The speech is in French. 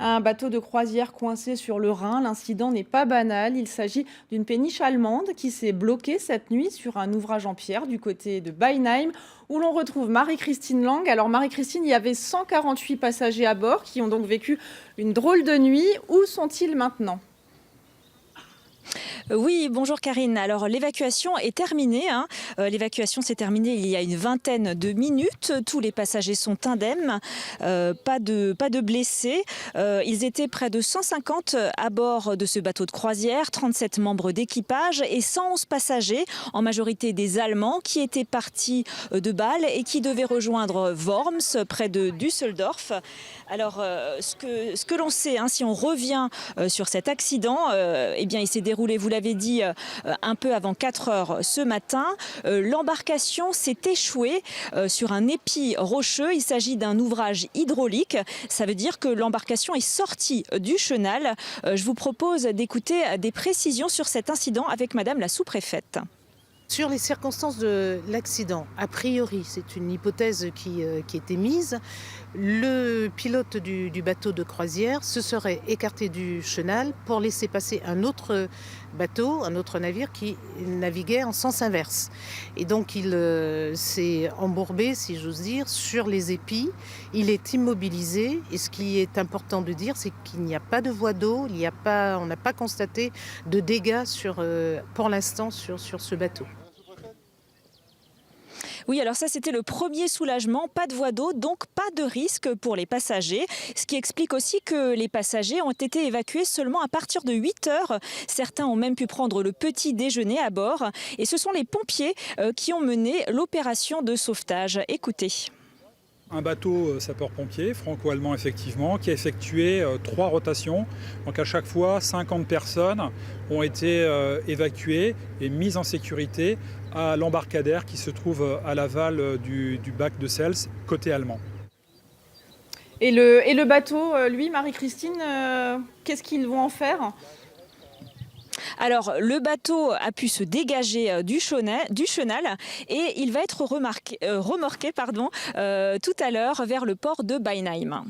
Un bateau de croisière coincé sur le Rhin, l'incident n'est pas banal. Il s'agit d'une péniche allemande qui s'est bloquée cette nuit sur un ouvrage en pierre du côté de Beinheim, où l'on retrouve Marie-Christine Lang. Alors Marie-Christine, il y avait 148 passagers à bord qui ont donc vécu une drôle de nuit. Où sont-ils maintenant ? Oui, bonjour Karine. Alors l'évacuation est terminée, hein. L'évacuation s'est terminée il y a une vingtaine de minutes. Tous les passagers sont indemnes, pas de blessés. Ils étaient près de 150 à bord de ce bateau de croisière, 37 membres d'équipage et 111 passagers, en majorité des Allemands, qui étaient partis de Bâle et qui devaient rejoindre Worms, près de Düsseldorf. Alors ce que l'on sait, hein, si on revient sur cet accident, eh bien il s'est déroulé, vous l'avez dit, un peu avant 4 heures ce matin. L'embarcation s'est échouée sur un épi rocheux. Il s'agit d'un ouvrage hydraulique. Ça veut dire que l'embarcation est sortie du chenal. Je vous propose d'écouter des précisions sur cet incident avec Madame la sous-préfète. Sur les circonstances de l'accident, a priori, c'est une hypothèse qui était mise. Le pilote du bateau de croisière se serait écarté du chenal pour laisser passer un autre bateau, un autre navire qui naviguait en sens inverse. Et donc il s'est embourbé, si j'ose dire, sur les épis. Il est immobilisé et ce qui est important de dire, c'est qu'il n'y a pas de voie d'eau, on n'a pas constaté de dégâts pour l'instant sur ce bateau. Oui, alors ça, c'était le premier soulagement. Pas de voie d'eau, donc pas de risque pour les passagers. Ce qui explique aussi que les passagers ont été évacués seulement à partir de 8 heures. Certains ont même pu prendre le petit déjeuner à bord. Et ce sont les pompiers qui ont mené l'opération de sauvetage. Écoutez. Un bateau sapeur-pompier, franco-allemand effectivement, qui a effectué 3 rotations. Donc à chaque fois, 50 personnes ont été évacuées et mises en sécurité à l'embarcadère qui se trouve à l'aval du bac de Sels, côté allemand. Et le bateau, lui, Marie-Christine, qu'est-ce qu'ils vont en faire ? Alors, le bateau a pu se dégager du chenal et il va être remorqué tout à l'heure vers le port de Beinheim.